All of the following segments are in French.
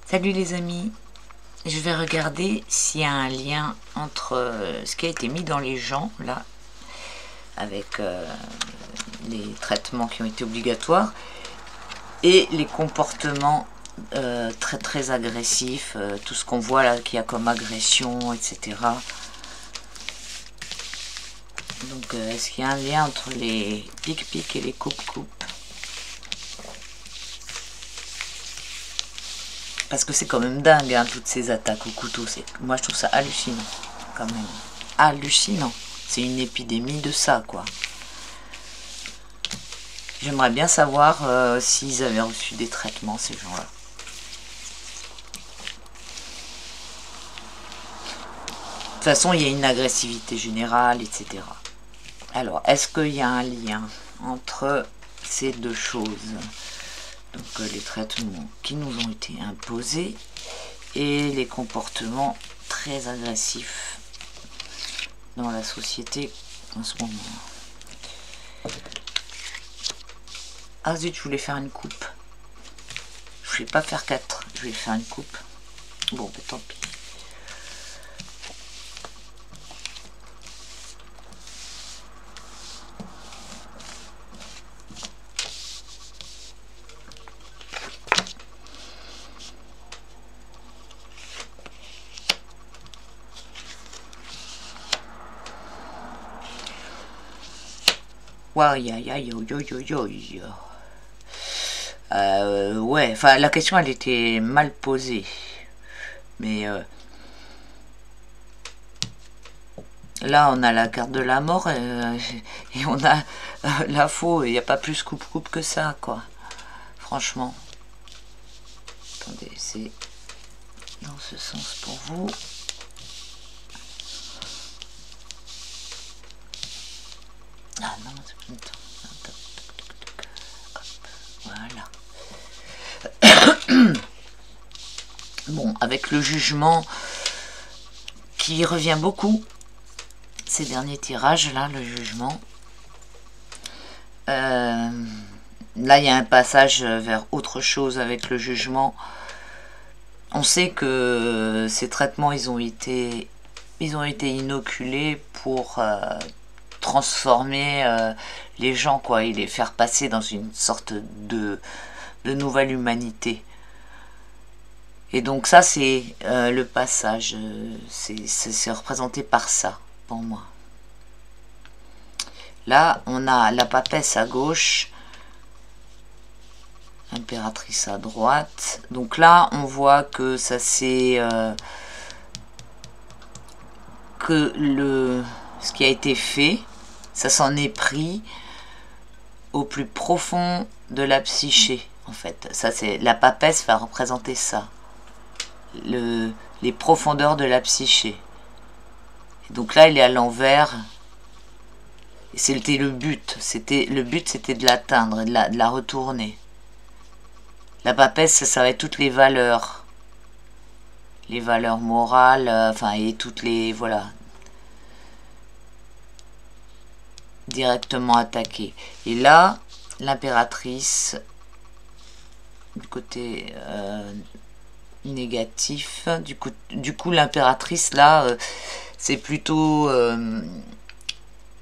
Salut les amis, je vais regarder s'il y a un lien entre ce qui a été mis dans les gens, là, avec les traitements qui ont été obligatoires, et les comportements très très agressifs, tout ce qu'on voit là qu'il y a comme agression, etc. Donc est-ce qu'il y a un lien entre les pic-pic et les coupe-coupe? Parce que c'est quand même dingue, hein, toutes ces attaques au couteau. Moi, je trouve ça hallucinant, quand même. Hallucinant. C'est une épidémie de ça, quoi. J'aimerais bien savoir s'ils avaient reçu des traitements, ces gens-là. De toute façon, il y a une agressivité générale, etc. Alors, est-ce qu'il y a un lien entre ces deux choses? Donc les traitements qui nous ont été imposés et les comportements très agressifs dans la société en ce moment. Ah zut, je voulais faire une coupe. Je voulais pas faire 4, je voulais faire une coupe. Bon, bah, tant pis. Ouais, enfin la question elle était mal posée, mais là on a la carte de la mort et on a la faux, il n'y a pas plus coupe-coupe que ça, quoi. Franchement. Attendez, c'est dans ce sens pour vous. Ah non, c'est pas le temps. Voilà. Bon, avec le jugement qui revient beaucoup, ces derniers tirages, là, le jugement. Là, il y a un passage vers autre chose avec le jugement. On sait que ces traitements, ils ont été inoculés pour transformer les gens, quoi, et les faire passer dans une sorte de nouvelle humanité. Et donc ça, c'est le passage, c'est représenté par ça, pour moi. Là, on a la papesse à gauche, l'impératrice à droite. Donc là, on voit que ça c'est ce qui a été fait, ça s'en est pris au plus profond de la psyché, en fait. Ça, c'est la papesse va représenter ça, les profondeurs de la psyché. Et donc là, il est à l'envers. C'était le but. Le but, c'était de l'atteindre et de la retourner. La papesse, ça va être toutes les valeurs morales, enfin, et toutes les, voilà, directement attaquées. Et là, l'impératrice, du côté négatif, du coup l'impératrice, là, c'est plutôt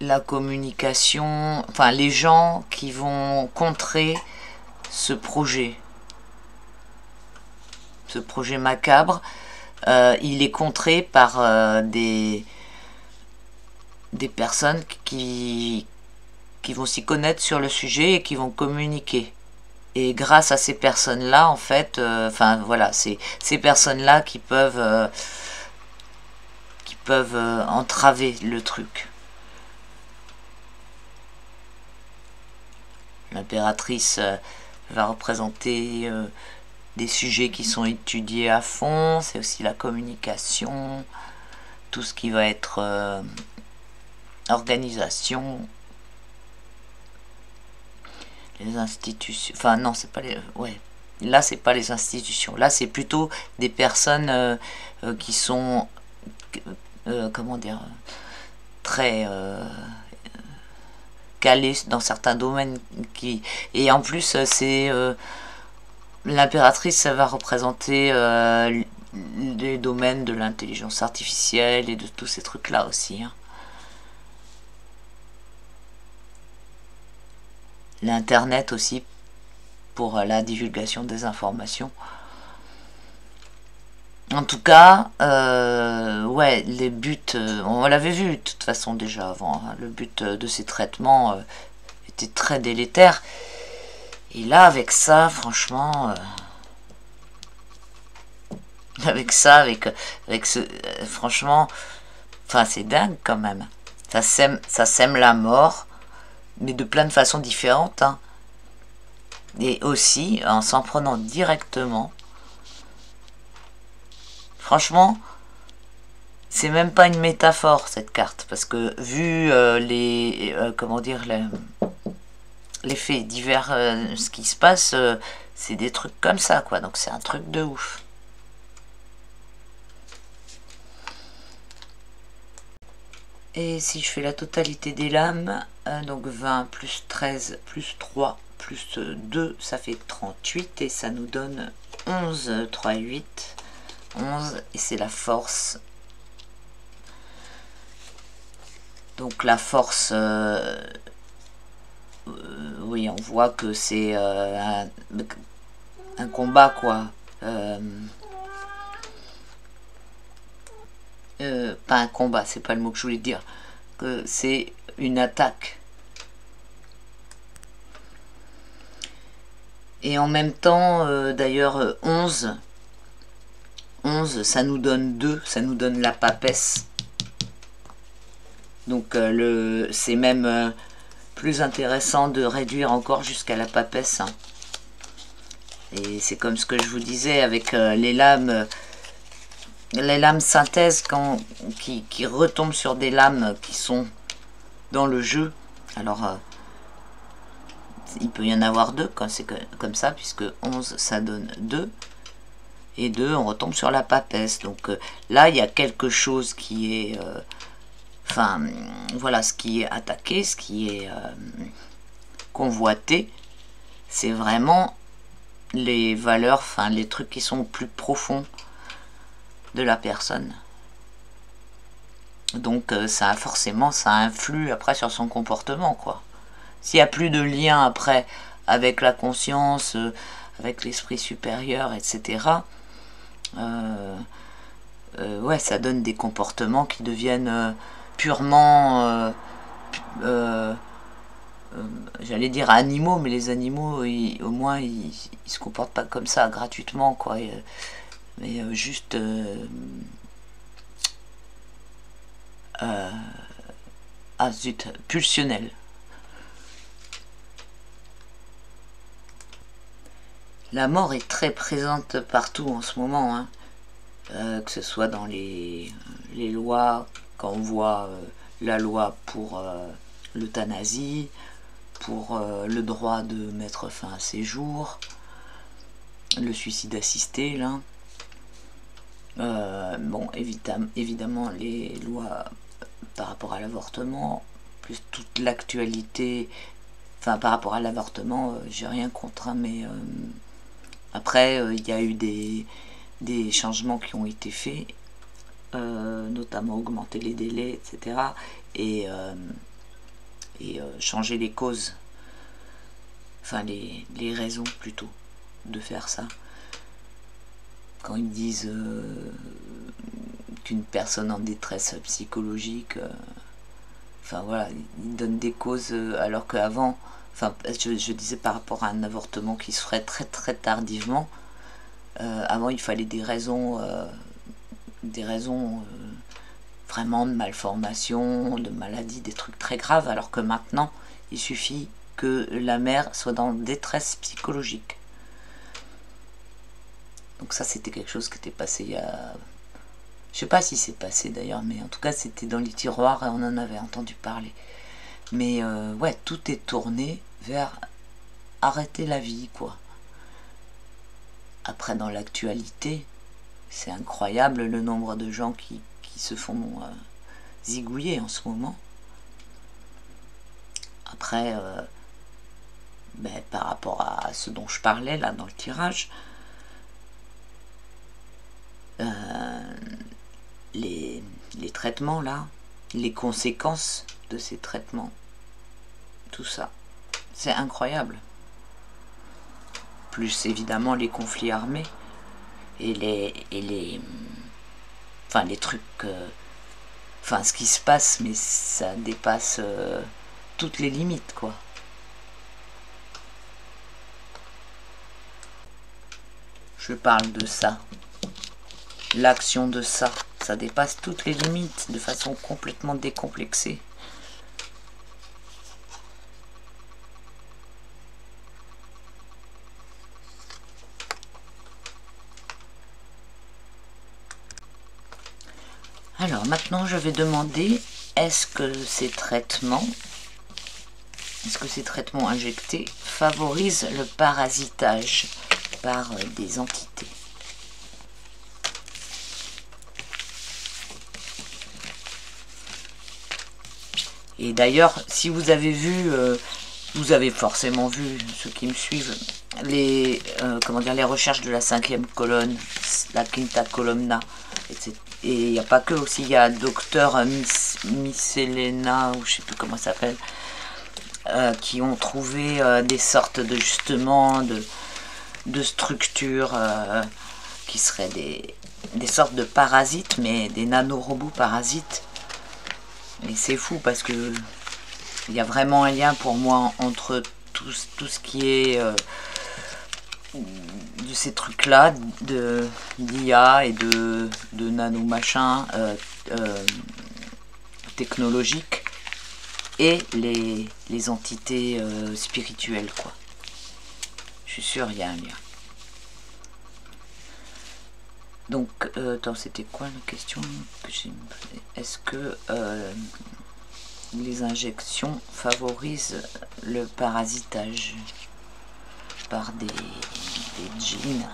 la communication, enfin, les gens qui vont contrer ce projet macabre. Il est contré par des personnes qui vont s'y connaître sur le sujet et qui vont communiquer. Et grâce à ces personnes-là, en fait, enfin voilà, c'est ces personnes-là qui peuvent entraver le truc. L'impératrice va représenter des sujets qui sont étudiés à fond, c'est aussi la communication, tout ce qui va être organisation, les institutions, enfin non, c'est pas les, ouais, là c'est pas les institutions, là c'est plutôt des personnes qui sont, comment dire, très calées dans certains domaines, et en plus c'est, on va dire, c'est des personnes qui sont très, comment dire, très calées dans certains domaines, et en plus c'est, on va dire, très calées dans certains domaines, et en plus c'est, comment dire, très calées dans certains domaines, et en plus c'est, on va dire, très calées dans certains domaines, et en plus c'est, on va dire, très calées dans certains domaines, et en plus c'est, l'impératrice, ça va représenter les domaines de l'intelligence artificielle et de tous ces trucs-là aussi. Hein. L'Internet aussi, pour la divulgation des informations. En tout cas, ouais, les buts, on l'avait vu de toute façon déjà avant, hein, le but de ces traitements était très délétère. Et là, avec ça, franchement, avec ça, avec ce, franchement, enfin, c'est dingue quand même. Ça sème la mort, mais de plein de façons différentes, hein. Et aussi en s'en prenant directement. Franchement, c'est même pas une métaphore cette carte, parce que vu comment dire, les faits divers, ce qui se passe, c'est des trucs comme ça, quoi. Donc c'est un truc de ouf. Et si je fais la totalité des lames, donc 20 plus 13 plus 3 plus 2, ça fait 38 et ça nous donne 11, 3, 8, 11 et c'est la force. Donc la force, oui, on voit que c'est un combat, quoi. Pas un combat, c'est pas le mot que je voulais dire. Que c'est une attaque. Et en même temps, d'ailleurs, 11, ça nous donne 2, ça nous donne la papesse. Donc c'est même plus intéressant de réduire encore jusqu'à la papesse. Hein. Et c'est comme ce que je vous disais avec les lames synthèse qui retombent sur des lames qui sont dans le jeu. Alors, il peut y en avoir 2 quand c'est comme ça, puisque 11, ça donne 2. Et 2, on retombe sur la papesse. Donc là, il y a quelque chose qui est... Enfin, voilà, ce qui est attaqué, ce qui est convoité, c'est vraiment les valeurs, enfin, les trucs qui sont plus profonds de la personne. Donc ça forcément, ça influe après sur son comportement, quoi. S'il n'y a plus de lien après avec la conscience, avec l'esprit supérieur, etc., ouais, ça donne des comportements qui deviennent purement, j'allais dire animaux, mais les animaux, au moins, ils se comportent pas comme ça, gratuitement, quoi. Mais juste... ah zut, pulsionnel. La mort est très présente partout en ce moment, hein. Que ce soit dans les lois, quand on voit la loi pour l'euthanasie, pour le droit de mettre fin à ses jours, le suicide assisté, là. Bon, évidemment, les lois par rapport à l'avortement, plus toute l'actualité, enfin par rapport à l'avortement, j'ai rien contre, hein, mais après, il y a eu des changements qui ont été faits, notamment augmenter les délais, etc. Et changer les causes, enfin les raisons plutôt de faire ça. Quand ils disent qu'une personne en détresse psychologique, enfin voilà, ils donnent des causes alors qu'avant, enfin je disais par rapport à un avortement qui se ferait très très tardivement, avant il fallait des raisons vraiment de malformation, de maladie, des trucs très graves, alors que maintenant il suffit que la mère soit dans détresse psychologique. Donc ça, c'était quelque chose qui était passé il y a... Je sais pas si c'est passé d'ailleurs, mais en tout cas, c'était dans les tiroirs et on en avait entendu parler. Mais ouais, tout est tourné vers arrêter la vie, quoi. Après, dans l'actualité, c'est incroyable le nombre de gens qui se font zigouiller en ce moment. Après, ben, par rapport à ce dont je parlais là dans le tirage, les traitements là, les conséquences de ces traitements, tout ça, c'est incroyable. Plus évidemment les conflits armés et les trucs, ce qui se passe, mais ça dépasse toutes les limites, quoi. Je parle de ça. L'action de ça, ça dépasse toutes les limites de façon complètement décomplexée. Alors maintenant je vais demander, est-ce que ces traitements injectés favorisent le parasitage par des entités? Et d'ailleurs, si vous avez vu, vous avez forcément vu, ceux qui me suivent, les recherches de la 5e colonne, la quinta colonna, etc. Et il n'y a pas que aussi, il y a docteur Miscelena, ou je sais plus comment ça s'appelle, qui ont trouvé des sortes de justement de structures qui seraient des sortes de parasites, mais des nanorobots parasites. Et c'est fou parce que il y a vraiment un lien pour moi entre tout ce qui est de ces trucs là d'IA et de nano machin technologiques et les entités spirituelles, quoi. Je suis sûre il y a un lien. Donc attends, c'était quoi la question que j'ai posée? Est-ce que les injections favorisent le parasitage par des djinns?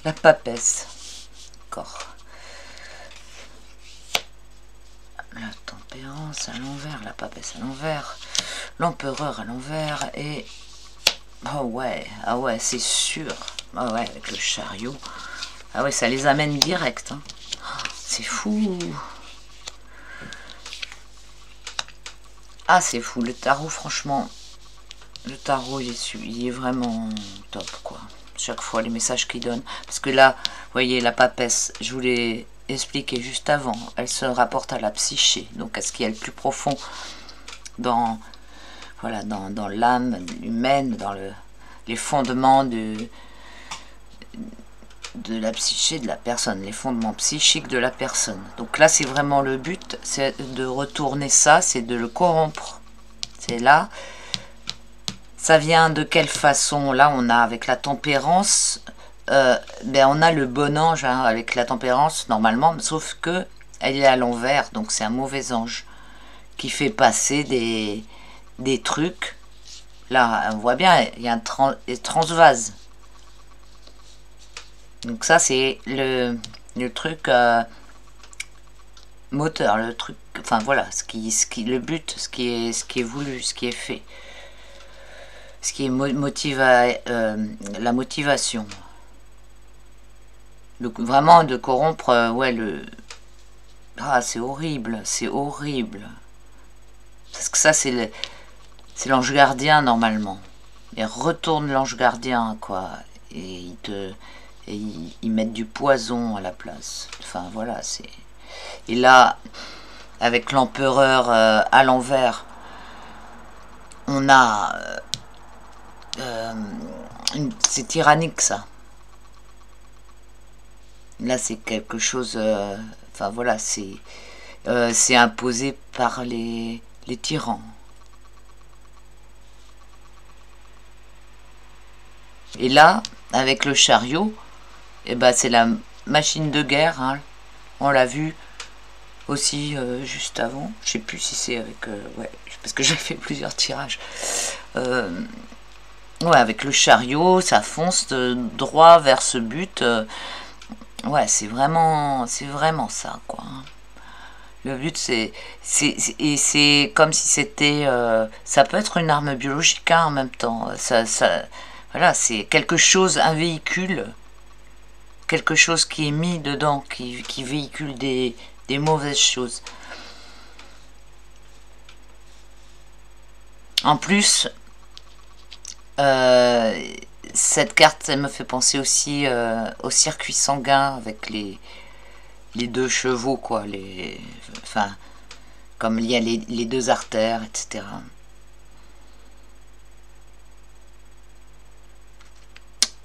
La papesse, d'accord. La tempérance à l'envers, la papesse à l'envers, l'empereur à l'envers et... Oh ouais, ah ouais, c'est sûr. Ah ouais, avec le chariot. Ah ouais, ça les amène direct, hein. C'est fou. Ah, c'est fou, le tarot, franchement, le tarot, il est vraiment top, quoi. Chaque fois, les messages qu'il donne. Parce que là, vous voyez, la papesse, je vous l'ai expliqué juste avant, elle se rapporte à la psyché, donc à ce qui est le plus profond dans l'âme humaine, dans les fondements de la psyché de la personne, les fondements psychiques de la personne. Donc là, c'est vraiment le but, c'est de retourner ça, c'est de le corrompre. C'est là... Ça vient de quelle façon? Là, on a avec la tempérance, on a le bon ange hein, avec la tempérance, normalement, sauf que elle est à l'envers, donc c'est un mauvais ange qui fait passer des trucs. Là, on voit bien, il y a un transvase. Donc ça, c'est le truc moteur, le truc, enfin voilà, le but, ce qui est voulu, ce qui est fait. Ce qui est la motivation. Vraiment de corrompre, ouais, ah, c'est horrible, c'est horrible. Parce que ça, c'est l'ange gardien, normalement. Il retourne l'ange gardien, quoi. Et ils mettent du poison à la place. Enfin, voilà, c'est... Et là, avec l'empereur à l'envers, on a... c'est tyrannique, ça. Là, c'est quelque chose... enfin, voilà, c'est imposé par les tyrans. Et là, avec le chariot, Et bah c'est la machine de guerre, hein. On l'a vu aussi juste avant. Je sais plus si c'est avec... ouais, parce que j'ai fait plusieurs tirages. Ouais, avec le chariot, ça fonce droit vers ce but. Ouais, c'est vraiment ça, quoi. Le but, c'est comme si c'était... ça peut être une arme biologique, hein, en même temps. Voilà, c'est quelque chose, un véhicule, quelque chose qui est mis dedans, qui véhicule des mauvaises choses. En plus, cette carte, elle me fait penser aussi au circuit sanguin avec les deux chevaux, quoi. Enfin, comme il y a les deux artères, etc.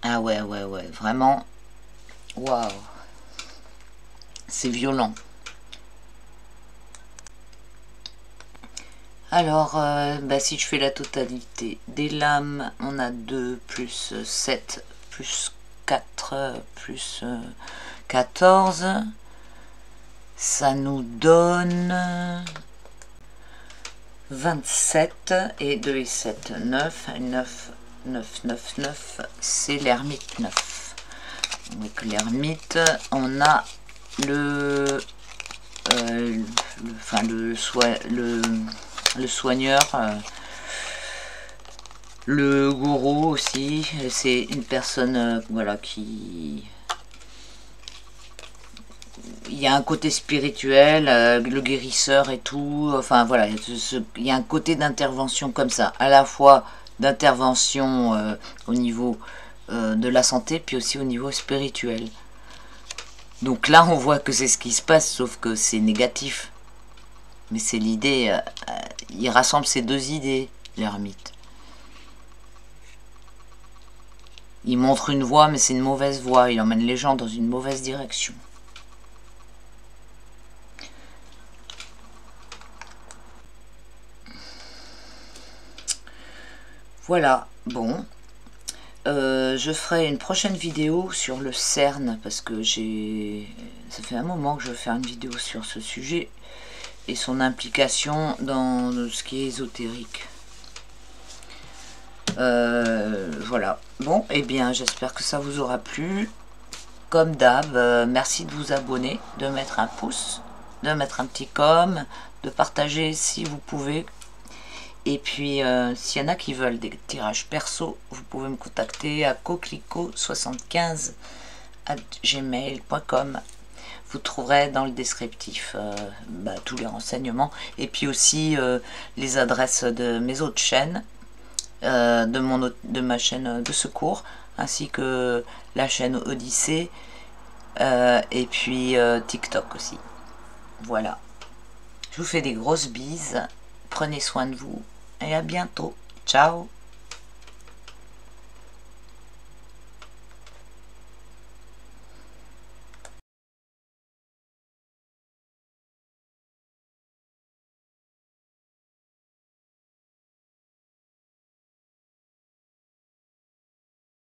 Ah ouais, vraiment, waouh, c'est violent. Alors, bah, si je fais la totalité des lames, on a 2 plus 7 plus 4 plus 14. Ça nous donne 27 et 2 et 7, 9. 9, c'est l'ermite 9. Donc l'ermite, on a le soigneur, le gourou aussi. C'est une personne voilà, qui... Il y a un côté spirituel, le guérisseur et tout. Enfin voilà, il y a un côté d'intervention comme ça, à la fois d'intervention au niveau de la santé, puis aussi au niveau spirituel. Donc là, on voit que c'est ce qui se passe, sauf que c'est négatif. Mais c'est l'idée, il rassemble ces deux idées, l'ermite. Il montre une voie, mais c'est une mauvaise voie. Il emmène les gens dans une mauvaise direction. Voilà, bon. Je ferai une prochaine vidéo sur le CERN, parce que ça fait un moment que je veux faire une vidéo sur ce sujet et son implication dans ce qui est ésotérique. Voilà. Bon, eh bien, j'espère que ça vous aura plu. Comme d'hab, merci de vous abonner, de mettre un pouce, de mettre un petit com, de partager si vous pouvez. Et puis, s'il y en a qui veulent des tirages perso, vous pouvez me contacter à coquelicot75@gmail.com. Vous trouverez dans le descriptif tous les renseignements. Et puis aussi les adresses de mes autres chaînes, de ma chaîne de secours, ainsi que la chaîne Odyssée, et puis TikTok aussi. Voilà. Je vous fais des grosses bises. Prenez soin de vous. Et à bientôt. Ciao.